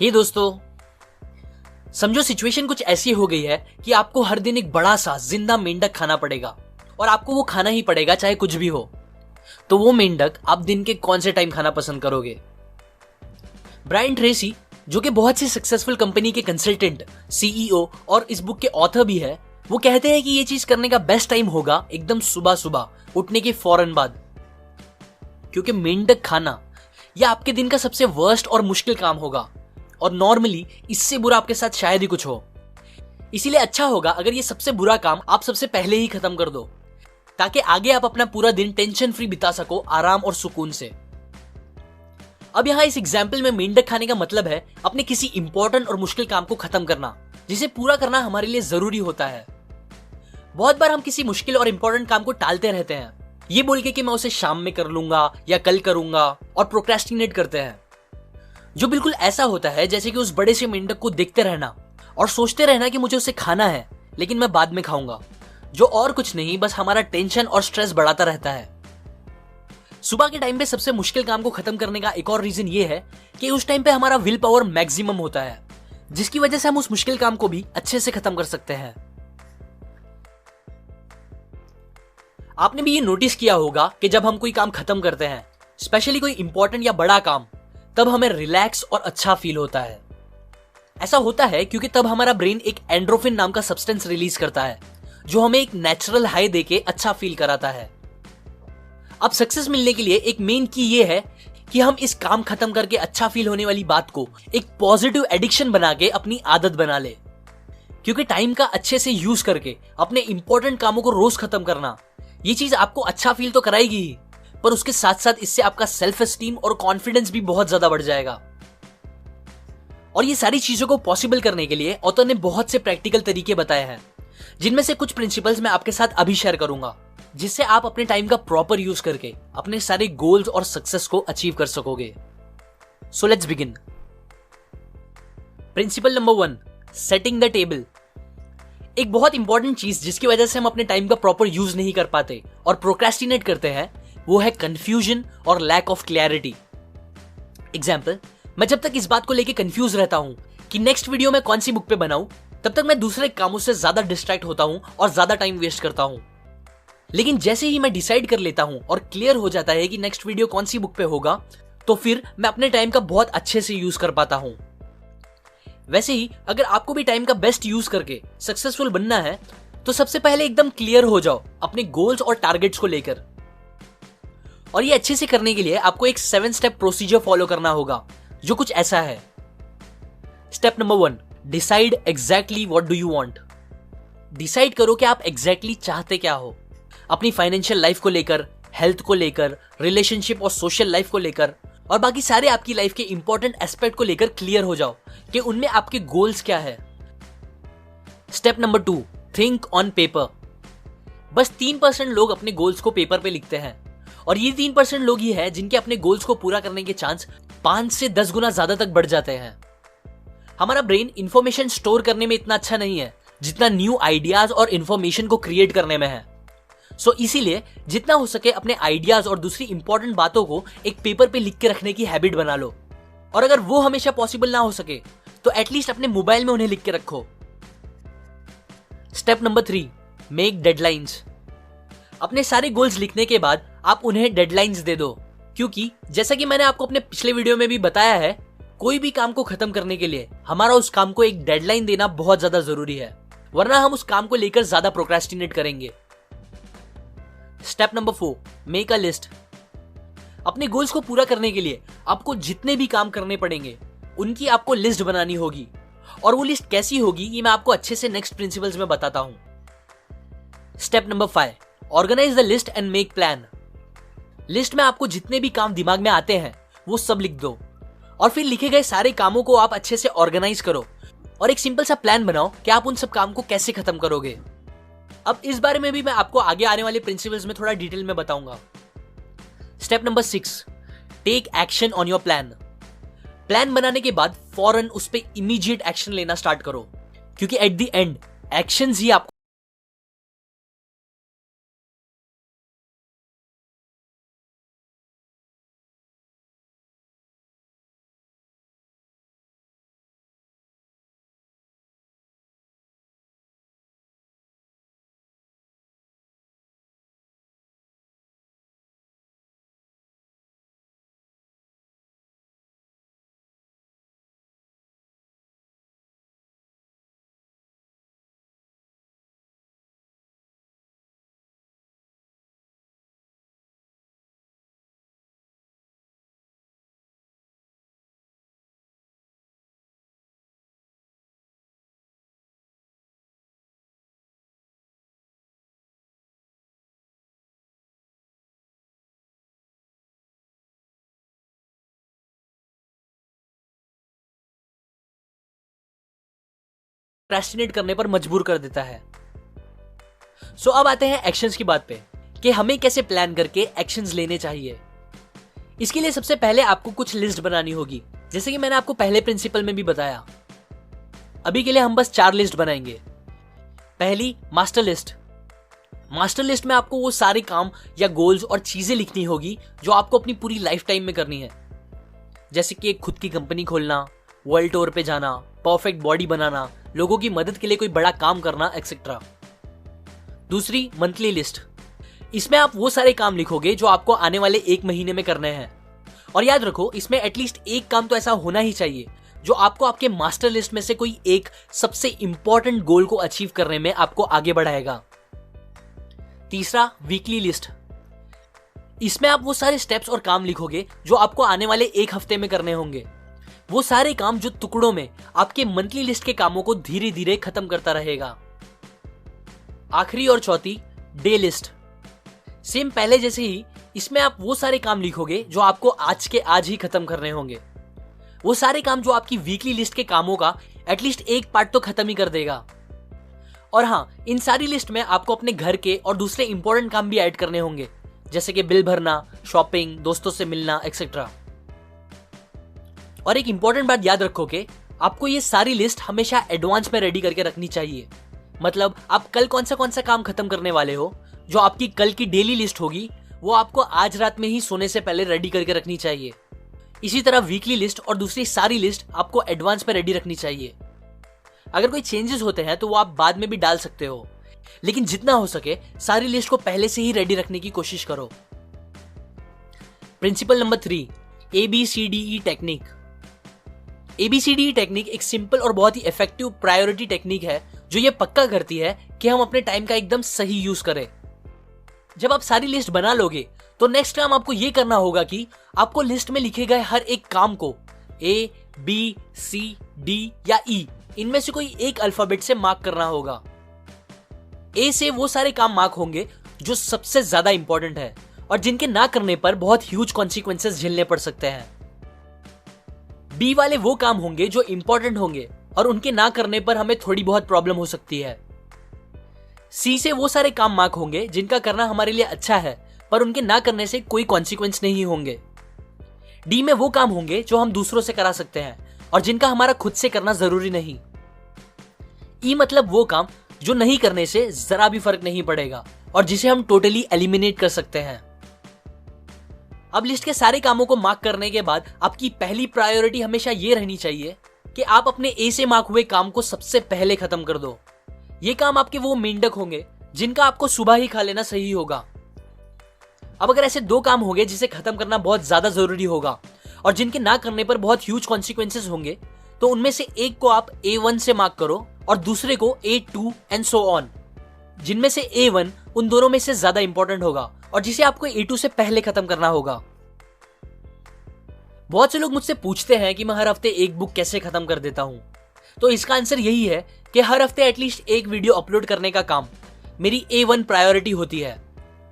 हे दोस्तों, समझो सिचुएशन कुछ ऐसी हो गई है कि आपको हर दिन एक बड़ा सा जिंदा मेंढक खाना पड़ेगा और आपको वो खाना ही पड़ेगा चाहे कुछ भी हो। तो वो मेंढक आप दिन के कौन से टाइम खाना पसंद करोगे? ब्रायन ट्रेसी, जो कि बहुत सी सक्सेसफुल कंपनी के कंसल्टेंट, सीईओ और इस बुक के ऑथर भी है, वो कहते हैं कि ये चीज करने का बेस्ट टाइम होगा एकदम सुबह सुबह उठने के फौरन बाद, क्योंकि मेंढक खाना यह आपके दिन का सबसे वर्स्ट और मुश्किल काम होगा और नॉर्मली इससे बुरा आपके साथ शायद ही कुछ हो। इसीलिए अच्छा होगा अगर ये सबसे बुरा काम आप सबसे पहले ही खत्म कर दो, ताकि आगे आप अपना पूरा दिन टेंशन फ्री बिता सको, आराम और सुकून से। अब यहाँ इस एग्जाम्पल में मेंढक खाने का मतलब है अपने किसी इंपॉर्टेंट और मुश्किल काम को खत्म करना, जिसे पूरा करना हमारे लिए जरूरी होता है। बहुत बार हम किसी मुश्किल और इंपॉर्टेंट काम को टालते रहते हैं, ये बोल के कि मैं उसे शाम में कर लूंगा या कल करूंगा, और प्रोक्रेस्टिनेट करते हैं, जो बिल्कुल ऐसा होता है जैसे कि उस बड़े से मेंढक को देखते रहना और सोचते रहना कि मुझे उसे खाना है लेकिन मैं बाद में खाऊंगा, जो और कुछ नहीं बस हमारा टेंशन और स्ट्रेस बढ़ाता रहता है। सुबह के टाइम पे सबसे मुश्किल काम को खत्म करने का एक और रीजन ये है कि उस टाइम पे हमारा विल पावर मैक्सिमम होता है, जिसकी वजह से हम उस मुश्किल काम को भी अच्छे से खत्म कर सकते हैं। आपने भी ये नोटिस किया होगा कि जब हम कोई काम खत्म करते हैं, स्पेशली कोई इंपॉर्टेंट या बड़ा काम, तब हमें रिलैक्स और अच्छा फील होता है। ऐसा होता है क्योंकि तब हमारा ब्रेन एक एंड्रोफिन नाम का सब्सटेंस रिलीज करता है, जो हमें एक नेचुरल हाई देके अच्छा फील कराता है। अब सक्सेस मिलने के लिए एक मेन की ये है कि हम इस काम खत्म करके अच्छा फील होने वाली बात को एक पॉजिटिव एडिक्शन बना के अपनी आदत बना ले, क्योंकि टाइम का अच्छे से यूज करके अपने इंपॉर्टेंट कामों को रोज खत्म करना, ये चीज आपको अच्छा फील तो कराएगी ही, पर उसके साथ साथ इससे आपका सेल्फ एस्टीम और कॉन्फिडेंस भी बहुत ज्यादा बढ़ जाएगा। और ये सारी चीजों को पॉसिबल करने के लिए ऑथर ने बहुत से प्रैक्टिकल तरीके बताए हैं, जिनमें से कुछ प्रिंसिपल्स मैं आपके साथ अभी शेयर करूंगा, जिससे आप अपने टाइम का प्रॉपर यूज करके अपने सारे गोल्स और सक्सेस को अचीव कर सकोगे। So let's begin. Principle number 1, setting the table. एक बहुत इंपॉर्टेंट चीज जिसकी वजह से हम अपने टाइम का प्रॉपर यूज नहीं कर पाते और प्रोक्रेस्टिनेट करते हैं, वो है कंफ्यूजन और लैक ऑफ क्लैरिटी। एग्जाम्पल, मैं जब तक इस बात को लेके कंफ्यूज रहता हूं कि नेक्स्ट वीडियो मैं कौन सी बुक पे बनाऊं, तब तक मैं दूसरे कामों से ज्यादा डिस्ट्रैक्ट होता हूं और ज्यादा टाइम वेस्ट करता हूं। लेकिन जैसे ही मैं डिसाइड कर लेता हूं और क्लियर हो जाता है कि नेक्स्ट वीडियो कौन सी बुक पे होगा, तो फिर मैं अपने टाइम का बहुत अच्छे से यूज कर पाता हूं। वैसे ही अगर आपको भी टाइम का बेस्ट यूज करके सक्सेसफुल बनना है, तो सबसे पहले एकदम क्लियर हो जाओ अपने गोल्स और टारगेट्स को लेकर। और ये अच्छे से करने के लिए आपको एक 7 स्टेप प्रोसीजर फॉलो करना होगा, जो कुछ ऐसा है। Step number 1, decide exactly what do you want. Decide करो कि आप एग्जैक्टली चाहते क्या हो, अपनी फाइनेंशियल लाइफ को लेकर, हेल्थ को लेकर, रिलेशनशिप और सोशल लाइफ को लेकर, और बाकी सारे आपकी लाइफ के इंपॉर्टेंट एस्पेक्ट को लेकर क्लियर हो जाओ कि उनमें आपके गोल्स क्या है। Step number 2, think on paper. बस 3% लोग अपने गोल्स को पेपर पे लिखते हैं, और ये 3% लोग ही है जिनके अपने गोल्स को पूरा करने के चांस 5 से 10 गुना ज्यादा तक बढ़ जाते हैं। हमारा ब्रेन इंफॉर्मेशन स्टोर करने में इतना अच्छा नहीं है जितना न्यू आइडियाज और इंफॉर्मेशन को क्रिएट करने में है। सो इसीलिए जितना हो सके अपने आइडियाज और दूसरी इंपॉर्टेंट बातों को एक पेपर पे लिख के रखने की हैबिट बना लो, और अगर वो हमेशा पॉसिबल ना हो सके तो एटलीस्ट अपने मोबाइल में उन्हें लिख के रखो। Step number 3, make deadlines. अपने सारे गोल्स लिखने के बाद आप उन्हें डेडलाइंस दे दो, क्योंकि जैसा कि मैंने आपको अपने पिछले वीडियो में भी बताया है, कोई भी काम को खत्म करने के लिए हमारा उस काम को एक डेडलाइन देना बहुत ज्यादा जरूरी है, वरना हम उस काम को लेकर ज्यादा प्रोक्रेस्टिनेट करेंगे। Step number 4, make a list. अपने गोल्स को पूरा करने के लिए आपको जितने भी काम करने पड़ेंगे, उनकी आपको लिस्ट बनानी होगी, और वो लिस्ट कैसी होगी ये मैं आपको अच्छे से नेक्स्ट प्रिंसिपल्स में बताता हूं। Step number 5, organise the list and make plan. List में आपको जितने भी काम दिमाग में आते हैं वो सब लिख दो, और फिर लिखे गए सारे कामों को आप अच्छे से ऑर्गेनाइज करो और एक सिंपल सा प्लान बनाओ कि आप उन सब काम को कैसे खत्म करोगे। अब इस बारे में भी मैं आपको आगे आने वाले प्रिंसिपल्स में थोड़ा डिटेल में बताऊंगा। Step number 6, take action on your plan. Plan बनाने के बाद फौरन उस पर इमीडिएट एक्शन लेना स्टार्ट करो, क्योंकि एट द एंड एक्शंस ही आपको प्रोक्रेस्टिनेट करने पर मजबूर कर देता है। सो अब आते हैं एक्शंस की बात पे कि हमें कैसे प्लान करके एक्शंस लेने चाहिए। इसके लिए सबसे पहले आपको कुछ लिस्ट बनानी होगी, जैसे कि मैंने आपको पहले प्रिंसिपल में भी बताया। अभी के लिए हम बस 4 लिस्ट बनाएंगे। पहली, मास्टर लिस्ट। मास्टर लिस्ट में आपको वो सारे काम या गोल्स और चीजें लिखनी होगी जो आपको अपनी पूरी लाइफ टाइम में करनी है, जैसे कि एक खुद की कंपनी खोलना, वर्ल्ड टूर पे जाना, परफेक्ट बॉडी बनाना, लोगों की मदद के लिए कोई बड़ा काम करना, एक्सेट्रा। दूसरी, मंथली लिस्ट। इसमें आप वो सारे काम लिखोगे जो आपको आने वाले 1 महीने में करने हैं। और याद रखो, इसमें एटलीस्ट एक काम तो ऐसा होना ही चाहिए जो आपको आपके मास्टर लिस्ट में से कोई एक सबसे इंपॉर्टेंट गोल को अचीव करने में आपको आगे बढ़ाएगा। तीसरा, वीकली लिस्ट। इसमें आप वो सारे स्टेप्स और काम लिखोगे जो आपको आने वाले 1 हफ्ते में करने होंगे। वो सारे काम जो टुकड़ों में आपके मंथली लिस्ट के कामों को धीरे धीरे खत्म करता रहेगा। आखिरी और चौथी, डे लिस्ट। सेम पहले जैसे ही, इसमें आप वो सारे काम लिखोगे जो आपको आज के आज ही खत्म करने होंगे। वो सारे काम जो आपकी वीकली लिस्ट के कामों का एटलीस्ट एक पार्ट तो खत्म ही कर देगा। और हाँ, इन सारी लिस्ट में आपको अपने घर के और दूसरे इंपॉर्टेंट काम भी ऐड करने होंगे, जैसे कि बिल भरना, शॉपिंग, दोस्तों से मिलना, एक्सेट्रा। और एक इंपॉर्टेंट बात याद रखो कि आपको ये सारी लिस्ट हमेशा एडवांस में रेडी करके रखनी चाहिए। मतलब आप कल कौन सा काम खत्म करने वाले हो, जो आपकी कल की डेली लिस्ट होगी, वो आपको आज रात में ही सोने से पहले रेडी करके रखनी चाहिए। इसी तरह वीकली लिस्ट और दूसरी सारी लिस्ट आपको एडवांस में रेडी रखनी चाहिए। अगर कोई चेंजेस होते हैं तो वो आप बाद में भी डाल सकते हो, लेकिन जितना हो सके सारी लिस्ट को पहले से ही रेडी रखने की कोशिश करो। Principle number 3, ABCDE technique. ABCDE technique एक सिंपल और बहुत ही इफेक्टिव प्रायोरिटी टेक्निक है जो ये पक्का करती है कि हम अपने टाइम का एकदम सही यूज करें। जब आप सारी लिस्ट बना लोगे तो नेक्स्ट काम आपको ये करना होगा कि आपको लिस्ट में लिखे गए हर एक काम को A, B, C, D या E इनमें से कोई एक अल्फाबेट से मार्क करना होगा। A से वो सारे काम मार्क होंगे जो सबसे ज्यादा इंपॉर्टेंट है और जिनके ना करने पर बहुत ह्यूज कॉन्सिक्वेंसेस झेलने पड़ सकते हैं। B वाले वो काम होंगे जो इंपॉर्टेंट होंगे और उनके ना करने पर हमें थोड़ी बहुत प्रॉब्लम हो सकती है। C से वो सारे काम मार्क होंगे जिनका करना हमारे लिए अच्छा है पर उनके ना करने से कोई कॉन्सिक्वेंस नहीं होंगे। D में वो काम होंगे जो हम दूसरों से करा सकते हैं और जिनका हमारा खुद से करना जरूरी नहीं। E मतलब वो काम जो नहीं करने से जरा भी फर्क नहीं पड़ेगा और जिसे हम टोटली एलिमिनेट कर सकते हैं। अब लिस्ट के सारे कामों को मार्क करने के बाद आपकी पहली प्रायोरिटी हमेशा ये रहनी चाहिए कि आप अपने A से मार्क हुए काम को सबसे पहले खत्म कर दो। ये काम आपके वो मेंढक होंगे जिनका आपको सुबह ही खा लेना सही होगा। अब अगर ऐसे 2 काम होंगे जिसे खत्म करना बहुत ज्यादा जरूरी होगा और जिनके ना करने पर बहुत ह्यूज कॉन्सिक्वेंसेस होंगे, तो उनमें से एक को आप A1 से मार्क करो और दूसरे को A2 एंड सो ऑन, जिनमें से A1 उन दोनों में से ज्यादा इंपॉर्टेंट होगा और जिसे आपको A2 से पहले खत्म करना होगा। बहुत से लोग मुझसे पूछते हैं कि मैं हर हफ्ते एक बुक कैसे खत्म कर देता हूं, तो इसका आंसर यही है कि हर हफ्ते एटलीस्ट एक वीडियो अपलोड करने का काम मेरी A1 प्रायोरिटी होती है।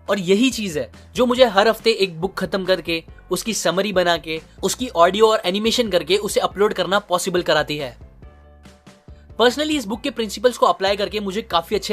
और यही चीज है जो मुझे हर हफ्ते एक बुक खत्म करके, उसकी समरी बना के, उसकी ऑडियो और एनिमेशन करके उसे अपलोड करना पॉसिबल कराती है। पर्सनली इस बुक के प्रिंसिपल्स को अप्लाई करके मुझे काफी अच्छे